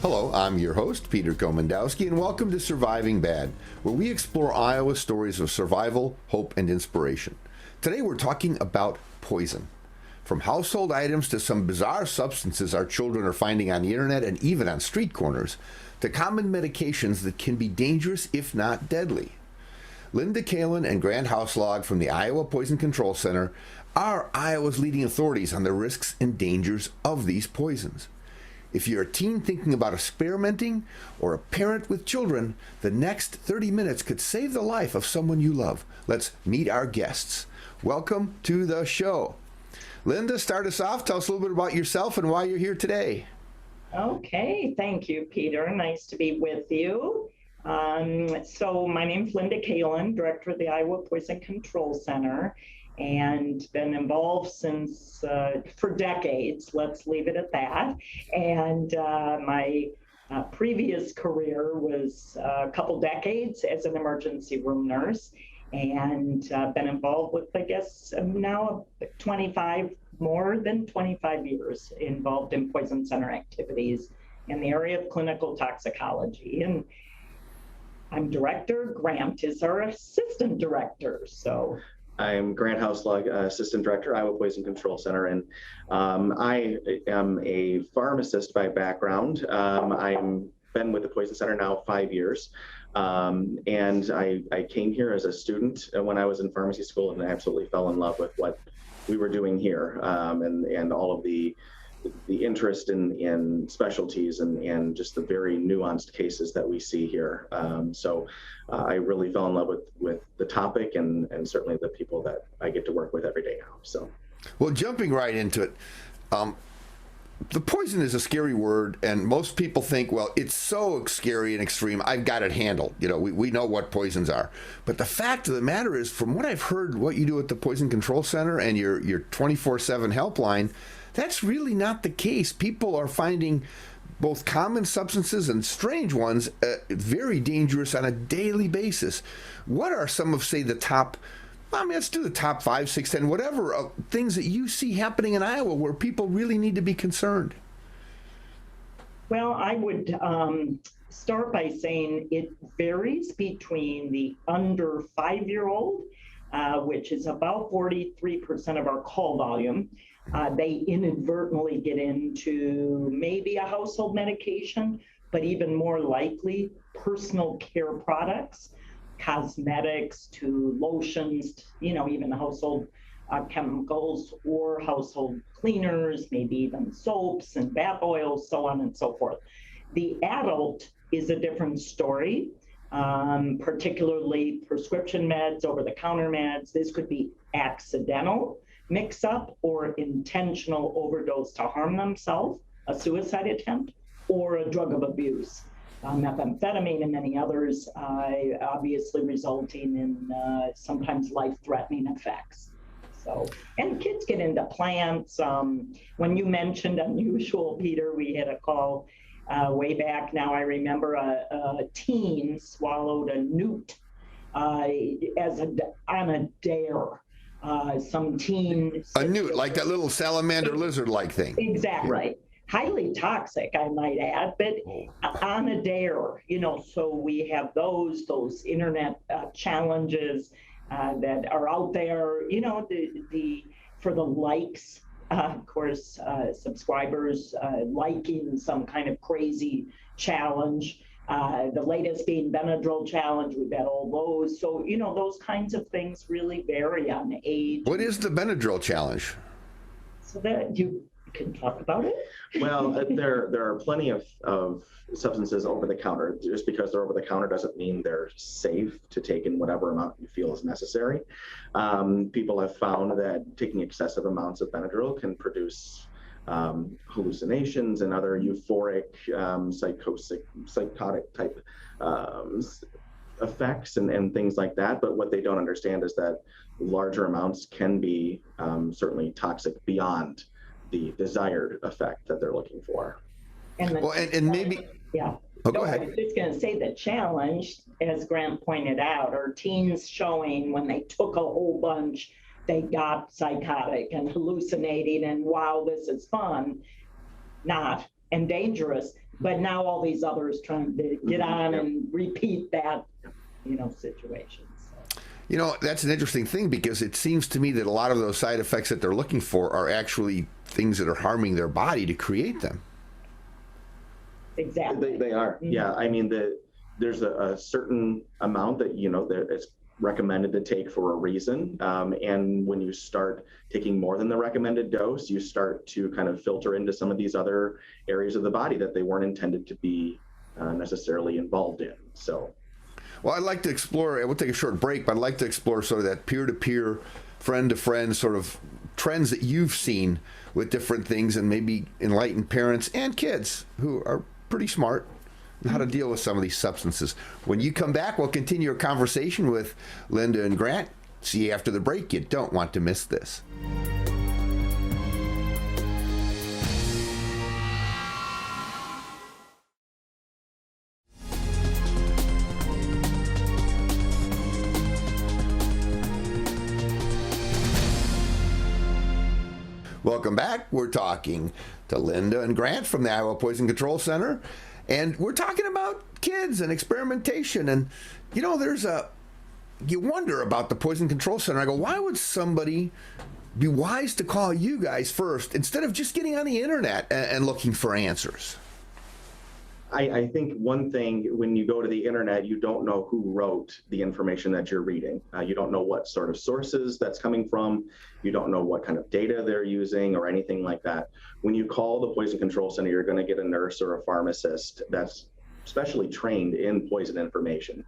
Hello, I'm your host, Peter Komendowski, and welcome to Surviving Bad, where we explore Iowa stories of survival, hope, and inspiration. Today we're talking about poison. From household items to some bizarre substances our children are finding on the internet and even on street corners, to common medications that can be dangerous if not deadly. Linda Kalin and Grant Hauslog from the Iowa Poison Control Center are Iowa's leading authorities on the risks and dangers of these poisons. If you're a teen thinking about experimenting or a parent with children, the next 30 minutes could save the life of someone you love. Let's meet our guests. Welcome to the show. Linda, start us off. Tell us a little bit about yourself and why you're here today. Okay, thank you, Peter. Nice to be with you. So my name's Linda Kalin, director of the Iowa Poison Control Center, and been involved since for decades, let's leave it at that. And my previous career was a couple decades as an emergency room nurse, and been involved with, I guess, now more than 25 years involved in poison center activities in the area of clinical toxicology. And I'm director. Grant is our assistant director. So I'm Grant Hauslog, Assistant Director, Iowa Poison Control Center, and I am a pharmacist by background. I've been with the Poison Center now 5 years, and I came here as a student when I was in pharmacy school and absolutely fell in love with what we were doing here, and all of the interest in specialties and just the very nuanced cases that we see here. So I really fell in love with the topic and certainly the people that I get to work with every day now. So, well, jumping right into it, the poison is a scary word, and most people think, well, it's so scary and extreme, I've got it handled. You know, we know what poisons are. But the fact of the matter is, from what I've heard, what you do at the Poison Control Center and your 24/7 helpline, that's really not the case. People are finding both common substances and strange ones very dangerous on a daily basis. What are some of, say, the top, let's do the top 5, 6, 10, whatever, things that you see happening in Iowa where people really need to be concerned? well, I would start by saying it varies between the under 5-year-old, which is about 43% of our call volume. They inadvertently get into maybe a household medication, but even more likely personal care products, cosmetics to lotions, even household chemicals or household cleaners, maybe even soaps and bath oils, so on and so forth. The adult is a different story, particularly prescription meds, over-the-counter meds. This could be accidental mix-up or intentional overdose to harm themselves, a suicide attempt, or a drug of abuse, methamphetamine and many others, obviously resulting in sometimes life-threatening effects. So, and kids get into plants. When you mentioned unusual, Peter, we had a call way back now. I remember a teen swallowed a newt on a dare. Some teen. A newt, like that little salamander lizard-like thing. Exactly. Right. Highly toxic, I might add, but on a dare, so we have those internet challenges that are out there, for the likes, of course, subscribers liking some kind of crazy challenge. The latest being Benadryl challenge, we've had all those. So, those kinds of things really vary on age. What is the Benadryl challenge? So that you can talk about it. well, there are plenty of substances over the counter. Just because they're over the counter doesn't mean they're safe to take in whatever amount you feel is necessary. People have found that taking excessive amounts of Benadryl can produce hallucinations and other euphoric, psychotic type effects and things like that. But what they don't understand is that larger amounts can be certainly toxic beyond the desired effect that they're looking for. And maybe. Yeah. Oh, go ahead. I was just going to say the challenge, as Grant pointed out, are teens showing when they took a whole bunch, they got psychotic and hallucinating and wow, this is fun. Not. and dangerous, but now all these others trying to get on and repeat that, situation. So. That's an interesting thing because it seems to me that a lot of those side effects that they're looking for are actually things that are harming their body to create them. Exactly. They are. Mm-hmm. Yeah. I mean, there's a certain amount that, that it's recommended to take for a reason. And when you start taking more than the recommended dose, you start to kind of filter into some of these other areas of the body that they weren't intended to be necessarily involved in. So. Well, I'd like to explore, we'll take a short break, but I'd like to explore sort of that peer-to-peer, friend-to-friend sort of trends that you've seen with different things and maybe enlighten parents and kids who are pretty smart on how to deal with some of these substances. When you come back, we'll continue our conversation with Linda and Grant. See you after the break. You don't want to miss this. Welcome back. We're talking to Linda and Grant from the Iowa Poison Control Center, and we're talking about kids and experimentation. And you wonder about the Poison Control Center. I go, why would somebody be wise to call you guys first instead of just getting on the internet and looking for answers? I think one thing, when you go to the internet, you don't know who wrote the information that you're reading. You don't know what sort of sources that's coming from. You don't know what kind of data they're using or anything like that. When you call the Poison Control Center, you're going to get a nurse or a pharmacist that's specially trained in poison information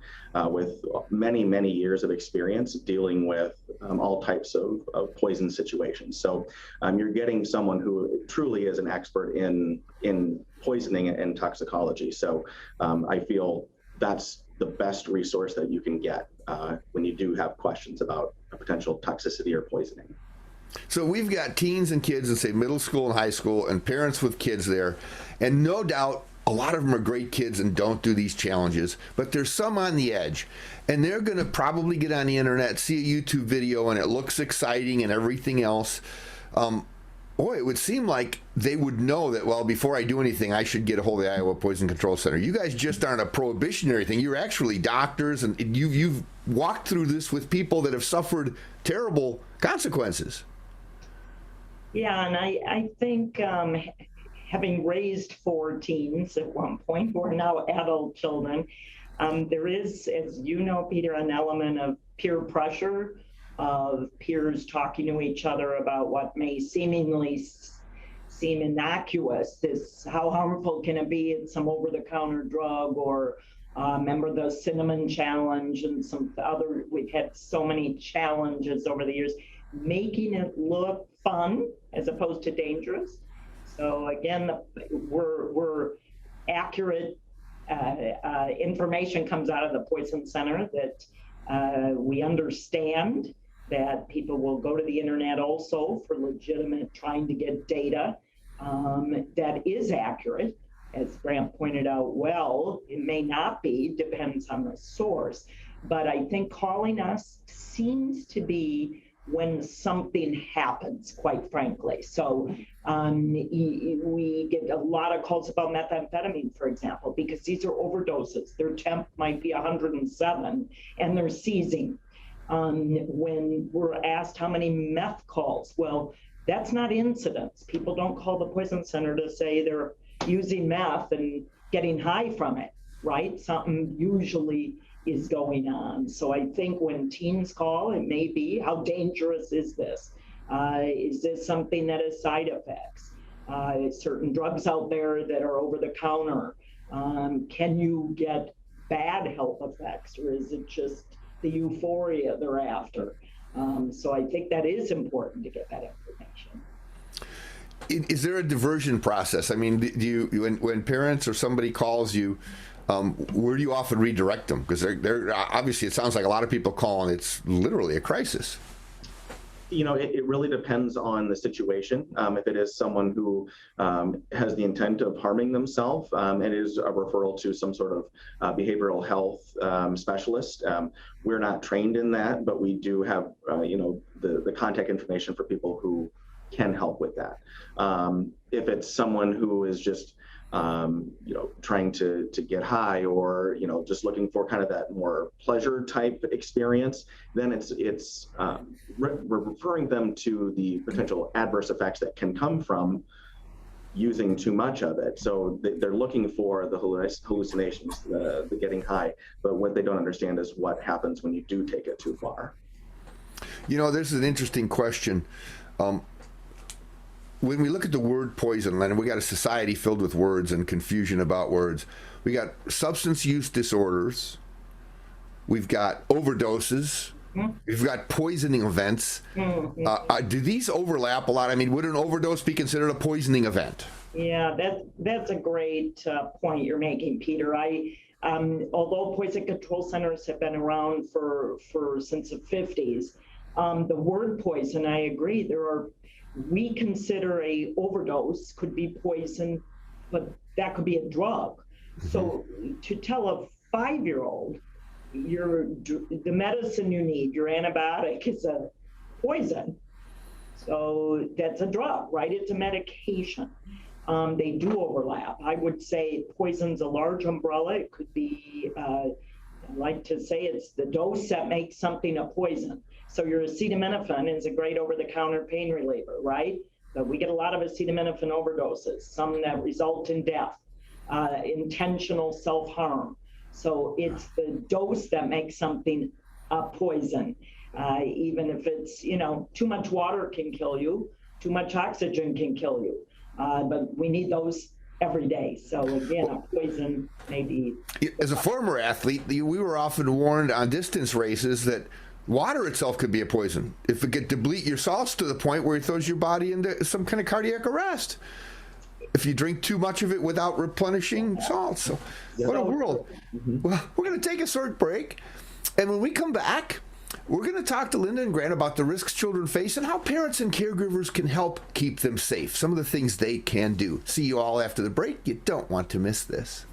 with many, many years of experience dealing with all types of poison situations. So you're getting someone who truly is an expert in poisoning and toxicology. So I feel that's the best resource that you can get when you do have questions about a potential toxicity or poisoning. So we've got teens and kids in, say, middle school and high school and parents with kids there. And no doubt a lot of them are great kids and don't do these challenges, but there's some on the edge. And they're going to probably get on the internet, see a YouTube video, and it looks exciting and everything else. It would seem like they would know that, well, before I do anything, I should get a hold of the Iowa Poison Control Center. You guys just aren't a prohibitionary thing. You're actually doctors, and you've walked through this with people that have suffered terrible consequences. Yeah, and I think having raised 4 teens at one point who are now adult children, there is, as you know, Peter, an element of peer pressure, of peers talking to each other about what may seemingly seem innocuous. How harmful can it be? It's some over-the-counter drug, or remember the cinnamon challenge and some other, we've had so many challenges over the years, making it look fun as opposed to dangerous. So again, we're accurate information comes out of the Poison Center that we understand that people will go to the internet also for legitimate trying to get data that is accurate. As Grant pointed out, well, it may not be, depends on the source. But I think calling us seems to be when something happens, quite frankly. So we get a lot of calls about methamphetamine, for example, because these are overdoses. Their temp might be 107 and they're seizing. When we're asked how many meth calls, well, that's not incidents. People don't call the Poison Center to say they're using meth and getting high from it, right? Something usually is going on. So I think when teens call, it may be, how dangerous is this? Is this something that has side effects? Certain drugs out there that are over the counter. Can you get bad health effects, or is it just the euphoria they're after? So I think that is important to get that information. Is there a diversion process? I mean, do you when parents or somebody calls you, where do you often redirect them? Because they're obviously, it sounds like a lot of people call and it's literally a crisis. It really depends on the situation. If it is someone who has the intent of harming themselves, it is a referral to some sort of behavioral health specialist. We're not trained in that, but we do have, the contact information for people who can help with that. If it's someone who is just trying to get high, or just looking for kind of that more pleasure type experience, then we're referring them to the potential adverse effects that can come from using too much of it. So they're looking for the hallucinations, the getting high, but what they don't understand is what happens when you do take it too far. This is an interesting question. When we look at the word poison, and we got a society filled with words and confusion about words, we got substance use disorders, we've got overdoses, we've got poisoning events. Do these overlap a lot? I mean, would an overdose be considered a poisoning event? Yeah, that's a great point you're making, Peter. Although poison control centers have been around since the 50s, the word poison, I agree, we consider a overdose could be poison, but that could be a drug. So to tell a 5-year-old, the medicine you need, your antibiotic, is a poison. So that's a drug, right? It's a medication. They do overlap. I would say poison's a large umbrella. It could be, I like to say, it's the dose that makes something a poison. So your acetaminophen is a great over-the-counter pain reliever, right? But we get a lot of acetaminophen overdoses, some that result in death, intentional self-harm. So it's the dose that makes something a poison. Even if it's, too much water can kill you, too much oxygen can kill you. But we need those every day. So again, a poison may be. As a former athlete, we were often warned on distance races that water itself could be a poison if it could deplete your salts to the point where it throws your body into some kind of cardiac arrest if you drink too much of it without replenishing salts. So what a world. Well, we're going to take a short break, and when we come back, we're going to talk to Linda and Grant about the risks children face and how parents and caregivers can help keep them safe, some of the things they can do. See you all after the break. You don't want to miss this.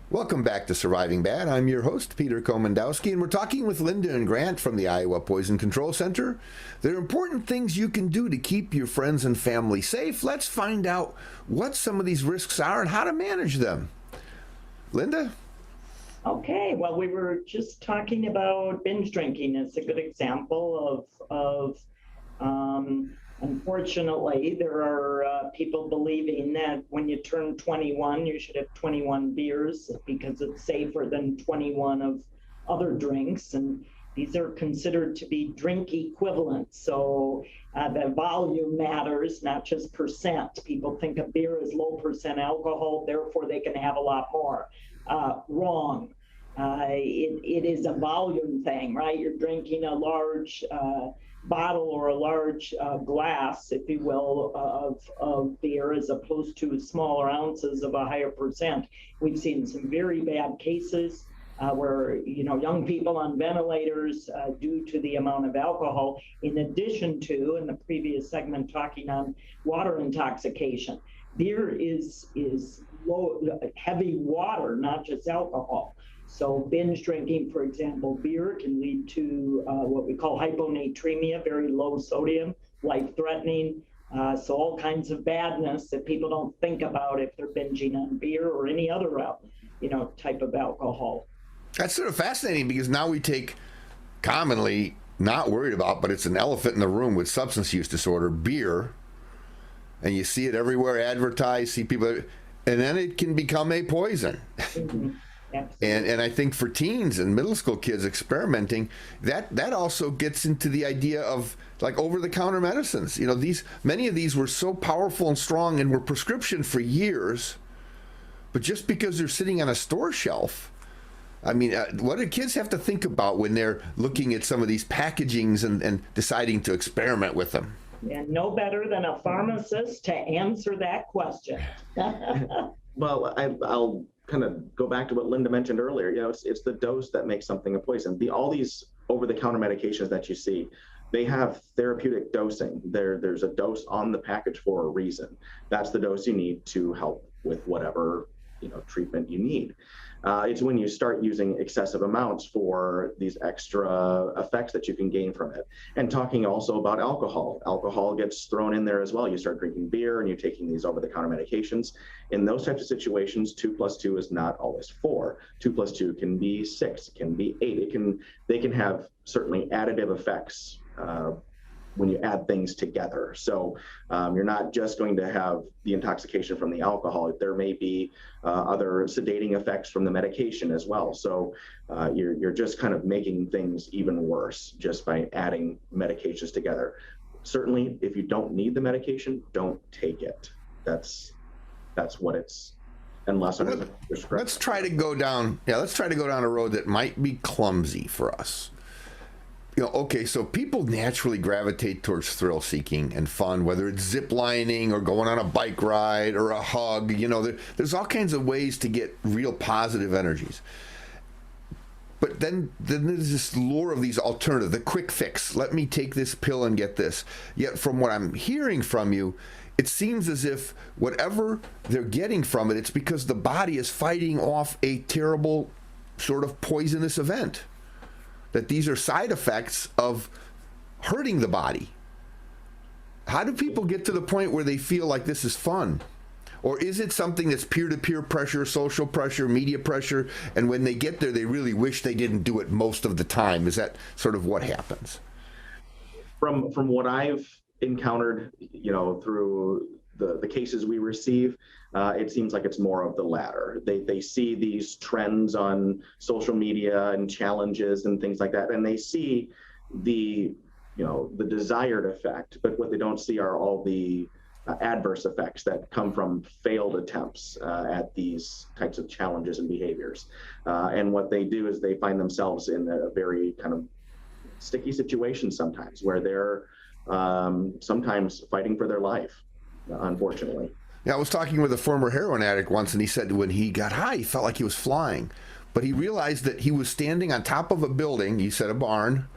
Welcome back to Surviving Bad. I'm your host, Peter Komendowski, and we're talking with Linda and Grant from the Iowa Poison Control Center. There are important things you can do to keep your friends and family safe. Let's find out what some of these risks are and how to manage them. Linda? Okay, well, we were just talking about binge drinking. It's a good example of unfortunately, there are people believing that when you turn 21, you should have 21 beers because it's safer than 21 of other drinks. And these are considered to be drink equivalents. So the volume matters, not just percent. People think a beer is low percent alcohol, therefore they can have a lot more. Wrong. It is a volume thing, right? You're drinking a large bottle or a large glass, if you will, of beer as opposed to smaller ounces of a higher percent. We've seen some very bad cases where young people on ventilators due to the amount of alcohol, in addition to, in the previous segment, talking on water intoxication. Beer is low, heavy water, not just alcohol. So binge drinking, for example, beer can lead to what we call hyponatremia, very low sodium, life-threatening. So all kinds of badness that people don't think about if they're binging on beer or any other type of alcohol. That's sort of fascinating because now we take commonly not worried about, but it's an elephant in the room with substance use disorder, beer, and you see it everywhere advertised, see people, and then it can become a poison. Mm-hmm. And I think for teens and middle school kids experimenting, that also gets into the idea of like over-the-counter medicines. Many of these were so powerful and strong and were prescription for years, but just because they're sitting on a store shelf, I mean, what do kids have to think about when they're looking at some of these packagings and deciding to experiment with them? And no better than a pharmacist to answer that question. Well, I'll kind of go back to what Linda mentioned earlier. It's the dose that makes something a poison. All these over-the-counter medications that you see, they have therapeutic dosing. There's a dose on the package for a reason. That's the dose you need to help with whatever treatment you need. It's when you start using excessive amounts for these extra effects that you can gain from it. And talking also about alcohol. Alcohol gets thrown in there as well. You start drinking beer and you're taking these over-the-counter medications. In those types of situations, 2 + 2 is not always 4. 2 + 2 can be 6, it can be 8. They can have certainly additive effects when you add things together. So you're not just going to have the intoxication from the alcohol. There may be other sedating effects from the medication as well. So you're just kind of making things even worse just by adding medications together. Certainly, if you don't need the medication, don't take it. That's what it's, unless under prescription. Let's try to go down a road that might be clumsy for us. Okay, so people naturally gravitate towards thrill seeking and fun, whether it's zip lining or going on a bike ride or a hug. There's all kinds of ways to get real positive energies. But then there's this lure of these alternatives, the quick fix. Let me take this pill and get this. Yet from what I'm hearing from you, it seems as if whatever they're getting from it, it's because the body is fighting off a terrible sort of poisonous event. That these are side effects of hurting the body. How do people get to the point where they feel like this is fun? Or is it something that's peer-to-peer pressure, social pressure, media pressure, and when they get there, they really wish they didn't do it most of the time? Is that sort of what happens? From what I've encountered, through the cases we receive, it seems like it's more of the latter. They see these trends on social media and challenges and things like that, and they see the desired effect, but what they don't see are all the adverse effects that come from failed attempts at these types of challenges and behaviors. And what they do is they find themselves in a very kind of sticky situation sometimes, where they're sometimes fighting for their life, unfortunately. Yeah, I was talking with a former heroin addict once, and he said when he got high, he felt like he was flying. But he realized that he was standing on top of a building, he said a barn.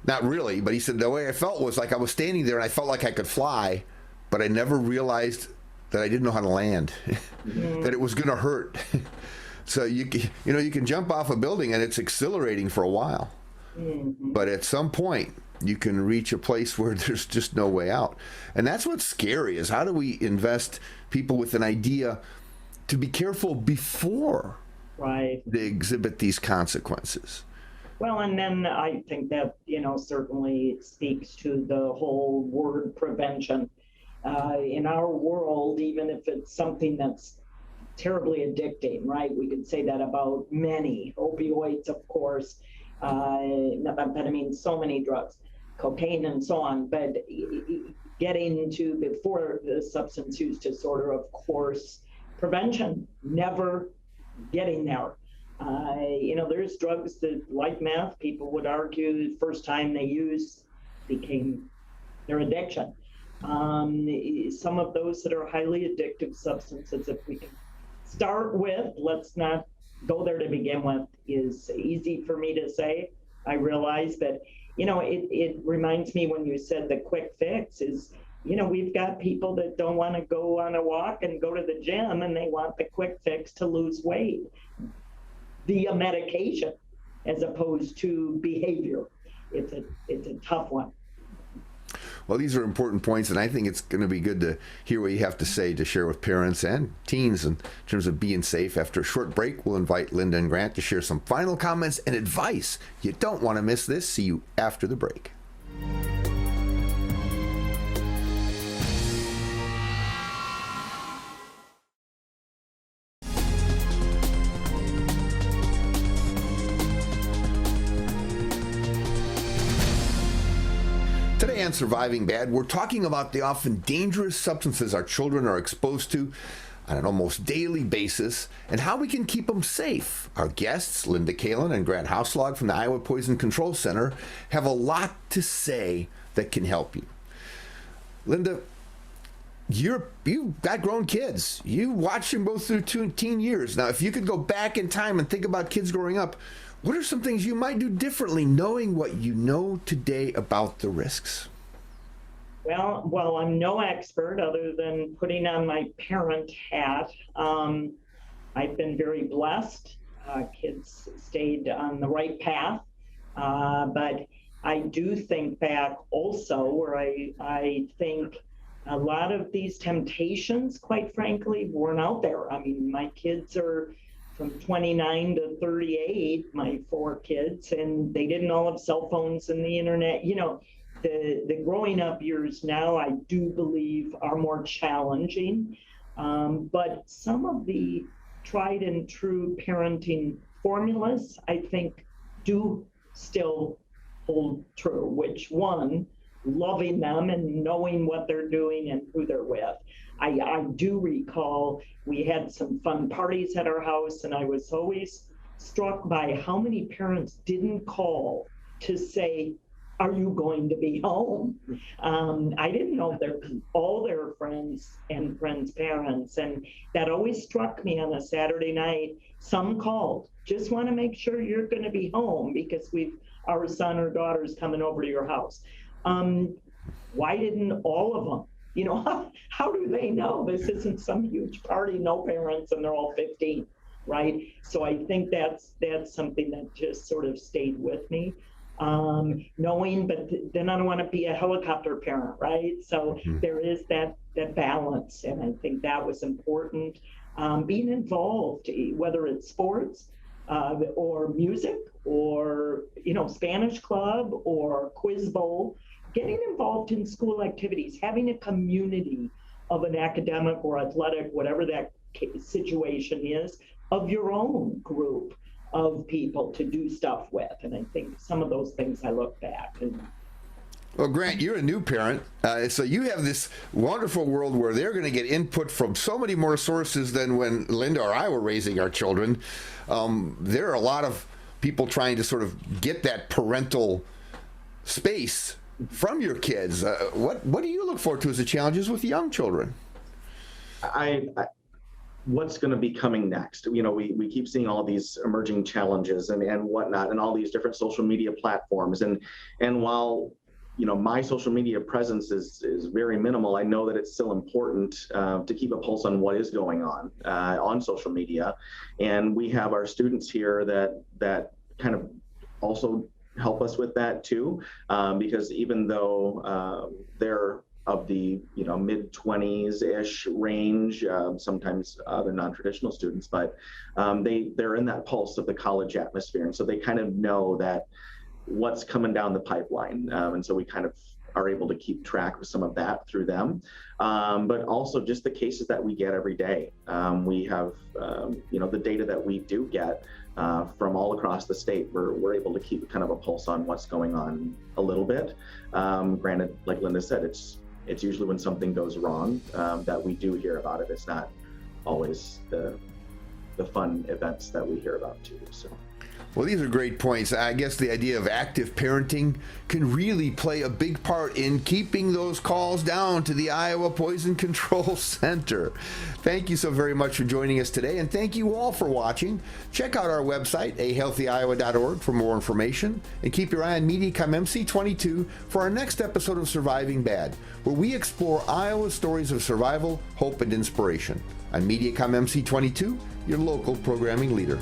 Not really, but he said the way I felt was like I was standing there and I felt like I could fly, but I never realized that I didn't know how to land, that it was going to hurt. So you can jump off a building and it's exhilarating for a while. But at some point, you can reach a place where there's just no way out. And that's what's scary, is how do we invest people with an idea to be careful before they exhibit these consequences? Well, and then I think that, certainly speaks to the whole word prevention. In our world, even if it's something that's terribly addicting, right? We could say that about many opioids, of course, methamphetamine, so many drugs, cocaine and so on, but getting to, before the substance use disorder, of course, prevention, never getting there. There's drugs that, like meth, people would argue the first time they use became their addiction. Some of those that are highly addictive substances, if we can start with, let's not go there to begin with, is easy for me to say. I realize, but it reminds me when you said the quick fix is, we've got people that don't want to go on a walk and go to the gym, and they want the quick fix to lose weight via medication as opposed to behavior. It's a tough one. Well, these are important points, and I think it's going to be good to hear what you have to say to share with parents and teens in terms of being safe. After a short break, we'll invite Linda and Grant to share some final comments and advice. You don't want to miss this. See you after the break. Today on Surviving Bad, we're talking about the often dangerous substances our children are exposed to on an almost daily basis and how we can keep them safe. Our guests, Linda Kalin and Grant Hauslag from the Iowa Poison Control Center, have a lot to say that can help you. Linda, you've got grown kids. You watched them both through teen years. Now, if you could go back in time and think about kids growing up, What are some things you might do differently knowing what you know today about the risks? Well, I'm no expert other than putting on my parent hat. I've been very blessed. Kids stayed on the right path. But I do think back also where I think a lot of these temptations, quite frankly, weren't out there. I mean, my kids are from 29 to 38, my 4 kids, and they didn't all have cell phones and the internet. The growing up years now, I do believe, are more challenging. But some of the tried and true parenting formulas, I think, do still hold true, which one, loving them and knowing what they're doing and who they're with. I do recall we had some fun parties at our house, and I was always struck by how many parents didn't call to say, are you going to be home? I didn't know all their friends and friends' parents, and that always struck me on a Saturday night. Some called, just want to make sure you're going to be home because our son or daughter's coming over to your house. Why didn't all of them? How do they know this isn't some huge party, no parents, and they're all 15, right? So I think that's something that just sort of stayed with me. Knowing, but then I don't want to be a helicopter parent, right? So there is that balance, and I think that was important. Being involved, whether it's sports or music or Spanish club or quiz bowl, getting involved in school activities, having a community of an academic or athletic, whatever that situation is, of your own group of people to do stuff with. And I think some of those things I look back and Well, Grant, you're a new parent, so you have this wonderful world where they're going to get input from so many more sources than when Linda or I were raising our children. There are a lot of people trying to sort of get that parental space from your kids. What do you look forward to as the challenges with young children? What's going to be coming next? We keep seeing all these emerging challenges and whatnot, and all these different social media platforms. And while my social media presence is very minimal, I know that it's still important to keep a pulse on what is going on social media. And we have our students here that kind of also help us with that too, because even though they're of the mid 20s-ish range, sometimes other non-traditional students, but they're in that pulse of the college atmosphere, and so they kind of know that what's coming down the pipeline, and so we kind of are able to keep track of some of that through them, but also just the cases that we get every day. We have the data that we do get from all across the state. We're able to keep kind of a pulse on what's going on a little bit. Granted, like Linda said, it's usually when something goes wrong that we do hear about it. It's not always the fun events that we hear about too. So. Well, these are great points. I guess the idea of active parenting can really play a big part in keeping those calls down to the Iowa Poison Control Center. Thank you so very much for joining us today, and thank you all for watching. Check out our website, ahealthyiowa.org, for more information, and keep your eye on Mediacom MC22 for our next episode of Surviving Bad, where we explore Iowa's stories of survival, hope, and inspiration. I'm Mediacom MC22, your local programming leader.